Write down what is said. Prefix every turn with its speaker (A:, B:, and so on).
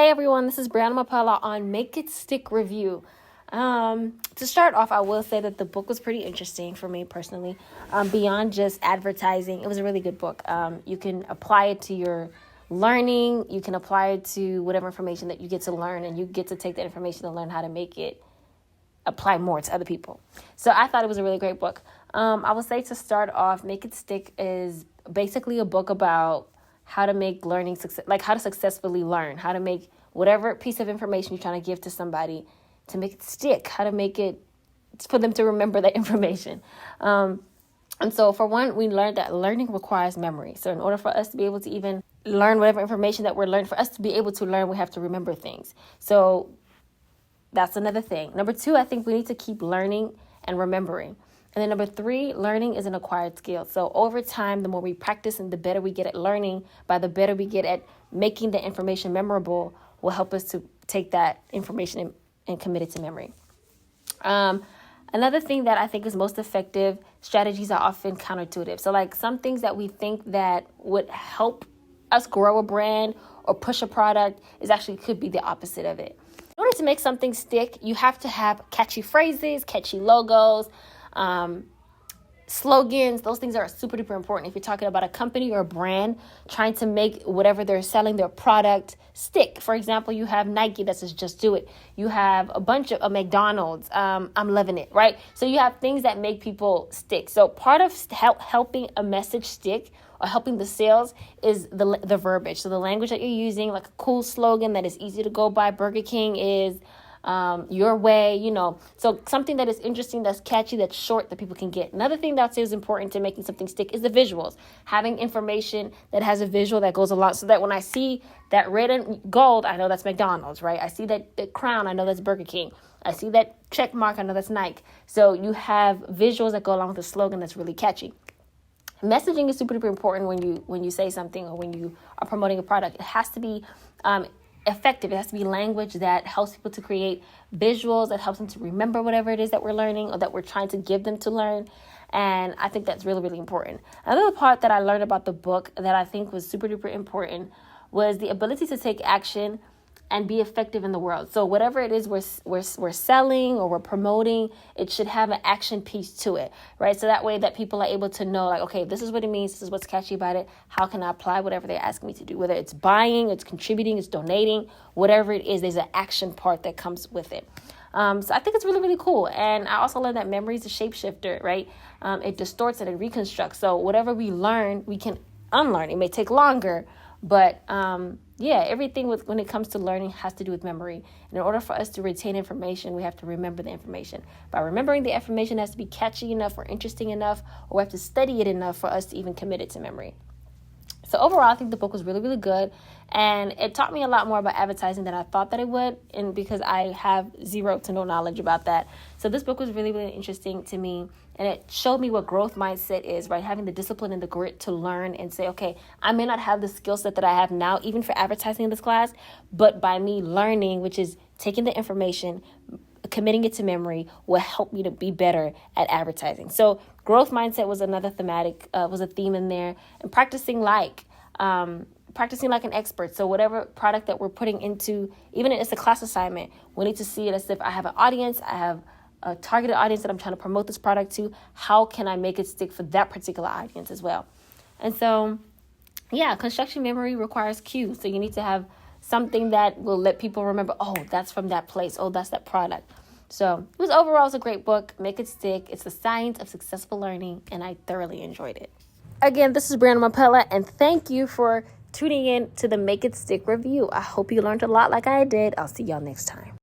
A: Hey everyone, this is Brianna Mapella on Make It Stick Review. To start off, I will say that the book was pretty interesting for me personally. Beyond just advertising, it was a really good book. You can apply it to your learning. You can apply it to whatever information that you get to learn, and you get to take that information and learn how to make it apply more to other people. So I thought it was a really great book. I would say to start off, Make It Stick is basically a book about how to make learning success, like how to successfully learn, how to make whatever piece of information you're trying to give to somebody to make it stick, how to make it for them to remember that information. And so for one, we learned that learning requires memory. So in order for us to be able to even learn whatever information that we're learning, for us to be able to learn, we have to remember things. So that's another thing. Number two, I think we need to keep learning and remembering. And then number three, learning is an acquired skill. So over time, the more we practice and the better we get at learning, by the better we get at making the information memorable, will help us to take that information and commit it to memory. Another thing that I think is most effective, strategies are often counterintuitive. So like some things that we think that would help us grow a brand or push a product is actually could be the opposite of it. In order to make something stick, you have to have catchy phrases, catchy logos, slogans. Those things are super duper important if you're talking about a company or a brand trying to make whatever they're selling, their product, stick. For example, you have Nike that says just do it. You have a bunch of McDonald's, I'm loving it, right? So you have things that make people stick. So part of helping a message stick or helping the sales is the verbiage. So the language that you're using, like a cool slogan that is easy to go by. Burger King is your way, so something that is interesting, that's catchy, that's short, that people can get. Another thing that I'd say is important to making something stick is the visuals. Having information that has a visual that goes along, so that when I see that red and gold, I know that's McDonald's, right? I see that crown, I know that's Burger King. I see that check mark, I know that's Nike. So you have visuals that go along with the slogan that's really catchy. Messaging is super duper important when you say something or when you are promoting a product. It has to be effective. It has to be language that helps people to create visuals, that helps them to remember whatever it is that we're learning or that we're trying to give them to learn. And I think that's really, really important. Another part that I learned about the book that I think was super duper important was the ability to take action and be effective in the world. So whatever it is we're selling or we're promoting, it should have an action piece to it, right? So that way that people are able to know, like, okay, this is what it means, this is what's catchy about it, how can I apply whatever they're asking me to do? Whether it's buying, it's contributing, it's donating, whatever it is, there's an action part that comes with it. So I think it's really, really cool. And I also learned that memory is a shapeshifter, right? It distorts and it reconstructs. So whatever we learn, we can unlearn. It may take longer, but everything when it comes to learning has to do with memory. And in order for us to retain information, we have to remember the information. By remembering the information, it has to be catchy enough or interesting enough, or we have to study it enough for us to even commit it to memory. So overall, I think the book was really, really good. And it taught me a lot more about advertising than I thought that it would. And because I have zero to no knowledge about that. So this book was really, really interesting to me. And it showed me what growth mindset is, right? Having the discipline and the grit to learn and say, okay, I may not have the skill set that I have now, even for advertising in this class, but by me learning, which is taking the information, committing it to memory, will help me to be better at advertising. So growth mindset was another was a theme in there. And practicing like an expert. So whatever product that we're putting into, even if it's a class assignment, we need to see it as if I have an audience, I have a targeted audience that I'm trying to promote this product to. How can I make it stick for that particular audience as well? And so, construction memory requires cues. So you need to have something that will let people remember, oh, that's from that place. Oh, that's that product. So overall, it's a great book. Make It Stick. It's the science of successful learning, and I thoroughly enjoyed it. Again, this is Brianna Mapella, and thank you for tuning in to the Make It Stick review. I hope you learned a lot like I did. I'll see y'all next time.